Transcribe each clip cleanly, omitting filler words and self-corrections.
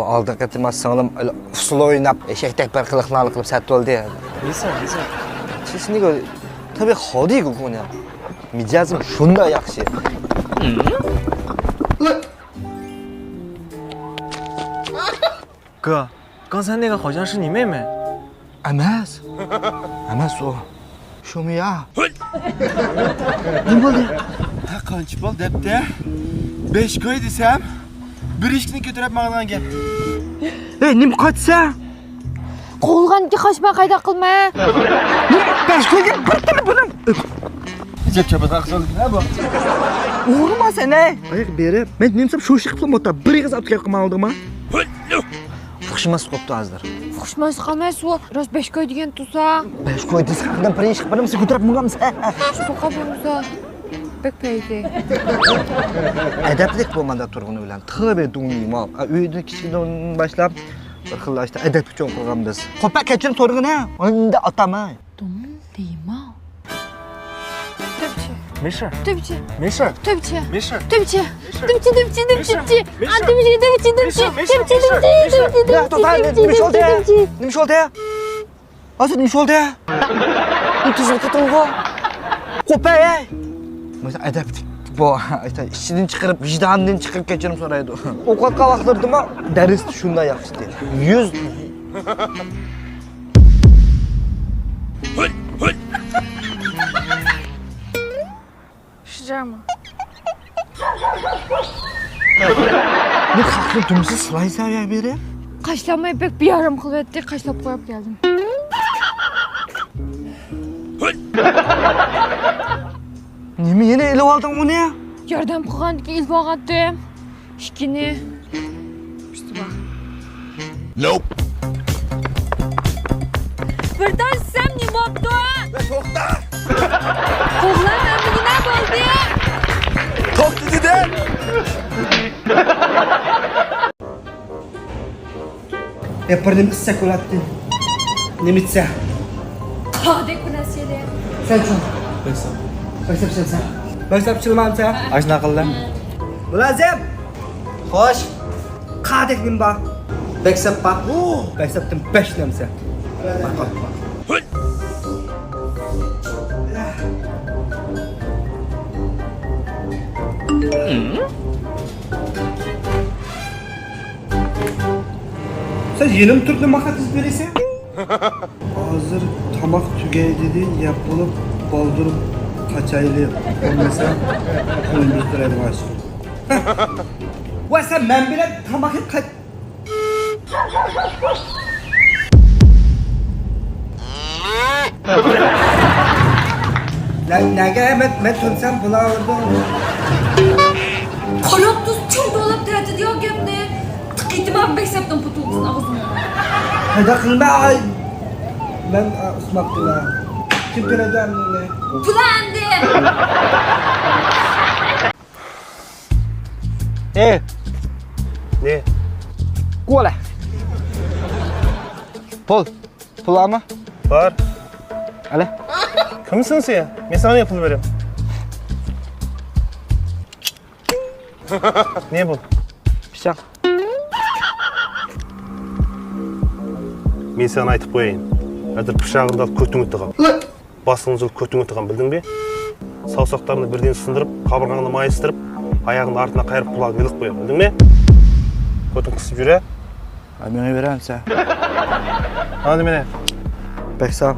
aldın getirmez sanırım öyle usul oynap, eşektek bir kılıklarını kılıp sattı oldu ya. Bilsem. Çeşini gör, tabii hadi kukun ya. Micazım şunda yakşı.哥，刚才那个好像是你妹妹。 Emas. Emas o. Şu mu ya? Ne oldu? Ha qancha pul debdi? 5 koy desam, bir ishni ko'tarib maqdan gap. Nim kaçsa? Qo'lganki qochma qayda qilma. Beş koyga bir tili bunun. Chap-chapat qilib ha bu. Uğurma sen ne? Ayak beri. Ben nemsem şu işi kılım ota. Bir kız atıp kılma aldım ha. Fıkşıması koptu azdır. Fuxshmas qamas u. Rost 5 koy degan tusa. Beş koy desiz hakkından bir iş kıpırım sizi götürüp mıgam sen. Shunaqa bo'lsa. Bek paydi. Edeplik bo'lmanda turg'uni bilan tövbe dungiyman. Uyda kichkinadan boshlab bir xil işte edep uchun qilgan biz. Qo'pa kechirim so'rg'ini. Unda otama. Dumlima. Tüpçü. 没事， Tüpçü. 没事， Tüpçü. 没事。 Tüpçü. Tüpçü. Nima oldu ya? Asıl nima oldu ya? Bu tuzlu kutungu. Qo'pa ya. Mesela edeplik. Bu işte işçiden çıkarıp vicdanından çıkarıp geçirim soraydı. Okul vaqtlardım ama ders şunda yaxşı değil. 100 Şırama. Ne kalktın tümsü sıraysa ya biri? Qaşlamay bek bir yarım qilib etdi, qaşlab qo'yib keldim. Nima yine ele aldın onu ya? Yordam qilgandiki ilib olgandim. Ishkini. Nope. Bir tarsam ne bo'pti? To'xta. Qo'g'lan nima bo'ldi? To'xta dedi. Yapardım kısa kulattın. Nimitsa. Qodek bu narsada. Sen şu. Baksap sen. Baksap çılmam sen. Aşna qildi. Mulazim. Hoş. Qadek nim bak. Baksap bak. Baksaptım 5 nemse. Bak. Sen yeni mi Türk'le makatız birisi? Hazır tamak tügey dedi, yapılıp baldurup kaçaylı olmasa öldürtüre başlıyor. Vay sen ben bile tamakı kaç... Nege ben tümsem bula orada. Qolab tuz chum to'lib ta'tid yo gapni. Tiqitman beksabdan putulsin og'zimni. Hadi kılma ay. Ben ısmaktım ha. Kim göreceğim ne? Pulandi. Ne? Kola. Pul ama. Var. Ale. Kimsin sen? Men sana yapılı vereyim. Ne bu? Pişak. Men sana aytib qo'yayin. Adir pishog'ingda ko'tingni tiqam. Basыңni jil ko'tingni tiqam, bildingmi? Savsoqlarni birden sindırıp, qabırg'angni mayыстырып, ayağını артына qayırıp qulog'ingni ilib qo'yam, bildingmi? Ko'ting qisib yura. Meni verem sen. Hadi mene. Pek sağ ol.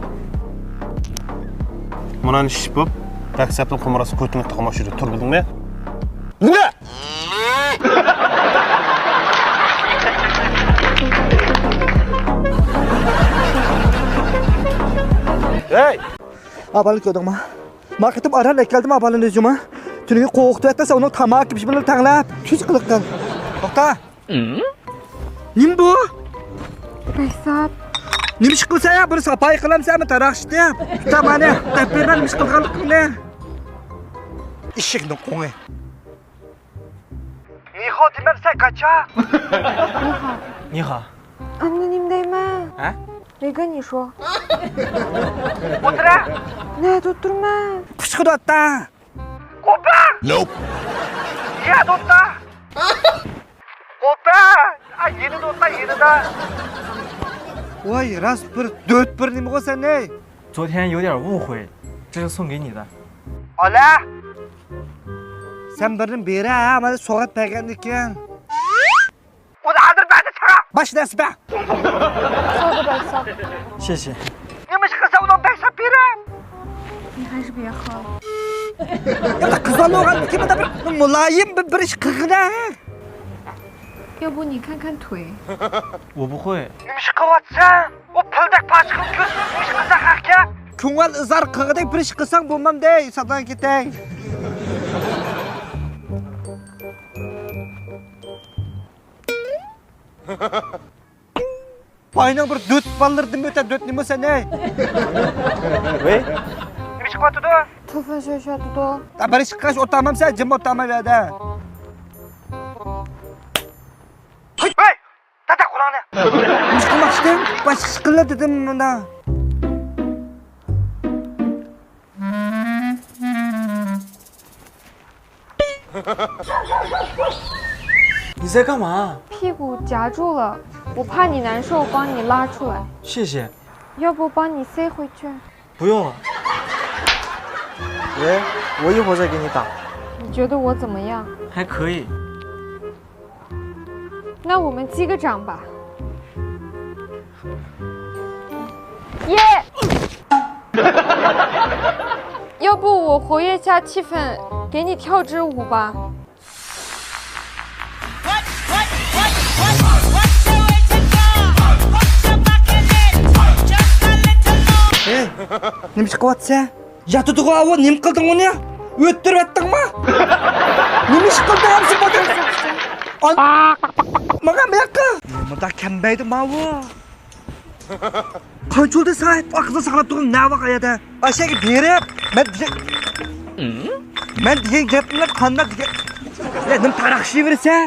Munani shishib bo'lib, taksiyapning qo'marasi ko'tingni tiqamoq yurdi, tur, bildingmi? Nima? Hey! Abalık ödüm ha. Marketim aran geldim abalın özüme. Çünkü korktu etmese onun tamak gibi bir tanglap. Tüz kılıktan. Nokta. Nim bu? Beksab. Nim çıkılsa ya bir sapayı kılam sen mi tarakştı ya? Tamam ne? Tepirden nim çıkılganlık ne? İşik ne konu? Niho demem sen kaça? 你好。 Anonim deyman. Ha? Nega ni shu? Otura. Ne tutturma. Kuşku dotta. Kopa. Nope. Ya dotta. Kopa. Yenida o'tma, yenida. Voy, rast bir, dört bir nima qilsan, ey? 昨天有点误会，这是送给你的。 Ola! Sen birini beri ha, mana so'g'at bergan ekan. Uni aldirmaydi, chiqa. Bosh nasib. 好的，白嫂，谢谢。 Nima ish qilsa uni bersab beram. 你还是别喝了。 Ya qizaloq o'g'il kimda bir muloyim bir ish qilg'ina. 要不你看看腿？ 我不会。 Nima ish qilyapsan? U puldak pash qilib ko'rsin, nima ish qilsa haqqa. Ko'ngil izar qilg'idek bir ish qilsang bo'lmamday, sadan ketay. Payning bir döt ballardim o'ta döt nima sen ey? 喂， Nima ish qilyapti? 头发小小的多。 Bir ish qilish o'taman sen, jim o'taman yerda. Hey! Tata Qur'onni. Ish qilmoqchidim, boshqa ish qiladi dedim mana. 你在干嘛？ 屁股夹住了，我怕你难受，帮你拉出来。 谢谢。 要不帮你塞回去？ 不用了。喂，我一会儿再给你打。 你觉得我怎么样？ 还可以。 那我们击个掌吧。耶！要不我活跃下气氛，给你跳支舞吧。 Hey, nima ish qilyapsan? Yatdi qo'yib, nima qilding uni? O'ttiryaptingmi? Nima ish qilding hamsi botir? Menga bu yoqqa. Nimada kambaydi mavu? Qanchulda sayt aqlda saqlab turgan nava qayerda? Ashaga berib, men degan gaplar qanday degan? Nima taraqshi bersan?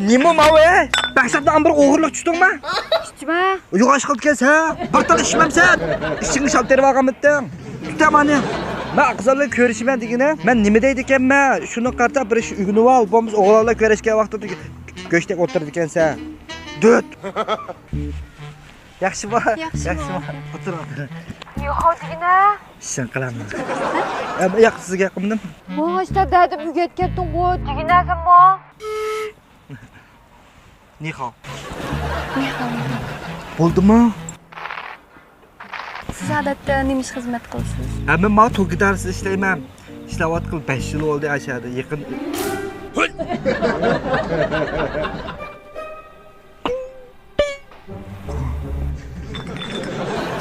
Nima mavu? Baxsatdan bir o'g'irlik tushdingmi? Tutma. Yo'q ish qilib kelsan, bir tal ishmamsan. Ishingni shalt terib olganmidim. Tutamani. Men qizlarga ko'rishman degani, men nima deydi ekanman? Shuni qarta bir ish uyg'unib ol, bo'lmasa o'g'illar ko'rishgan vaqtda go'shtdek o'tirdi ekansan. Dut. Yaxshimi? Yaxshimi? O'tir. Yo'q degina. Sen qilaman. Yo'q sizga qildim. Bu hashta dadi bugatgan qo'y deginasanmi? Ni hao. Bo'ldimi? Siz odatda nima ish xizmat qilasiz? Men ma to'gidarsiz ishlayman. Ishlayotgan 5 yil bo'ldi ashada, yaqin.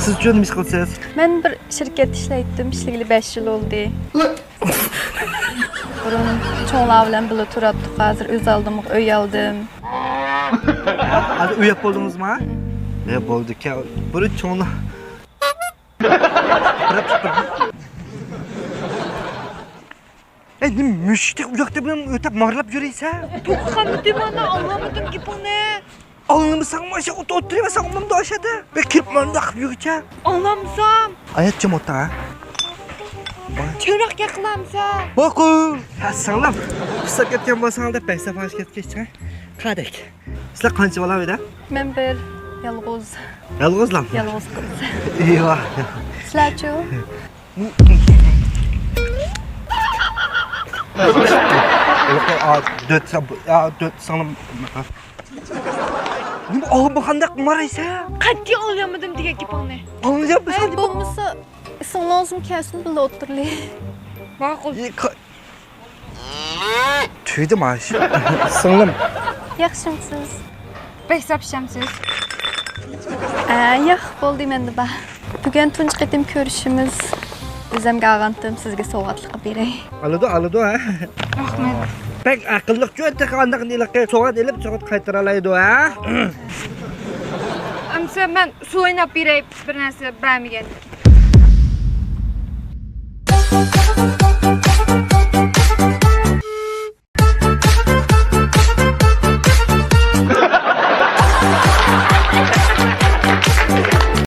Siz uchun nima ish qilasiz? Men bir shirkatda ishlaydim, ishlaganimga 5 yil bo'ldi. Burun cho'nglar bilan birga turardik, hozir o'z oldim, uy oldim. Hozir uy bo'ldingizmi? Bo'ldi ka. Bir cho'nglar. Nima mushtaq uyoqda bilan o'tab morlab yuraysan? To'xtamadim ana, anlamadim gapingni. Anlamasanmi, shu o'tirasan, umrimda oshadi. Ben kirib mana qilib yurcha. Anlamsam. Ayat jim o'ta. Cho'roq yaqlamsan. Boqu. Hasanlam. Qisab ketgan bo'lsangda paysa fash ketgan. Qadak. Sizlar qancha bola edi? Men bir yolg'iz Yolg'izlam. qiz. Eyvah. Sizlarchu? Dört sanırım. Nima og'ib qanday maraysa? Qat'iy olmadim degan gapingni. Anlayap mısın? Bo'lmasa, ising lozim kelsin, birga o'tirlik. Ma'qul. Tüydüm aş. Singlim. Yaxshimisiz? Behsabshamsiz. Yo'q, bo'ldi menda ba. Bugun tunji qatim ko'rishimiz. O'zimga ag'antim, sizga sovg'atlik qilib beray. Alado ha. Rahmat. Pek aqlliq jo'ta qanday qilib so'g'at elib so'g'at qaytara oladi ha. Amsa men suv o'ynab beray, bir narsa bilmagan.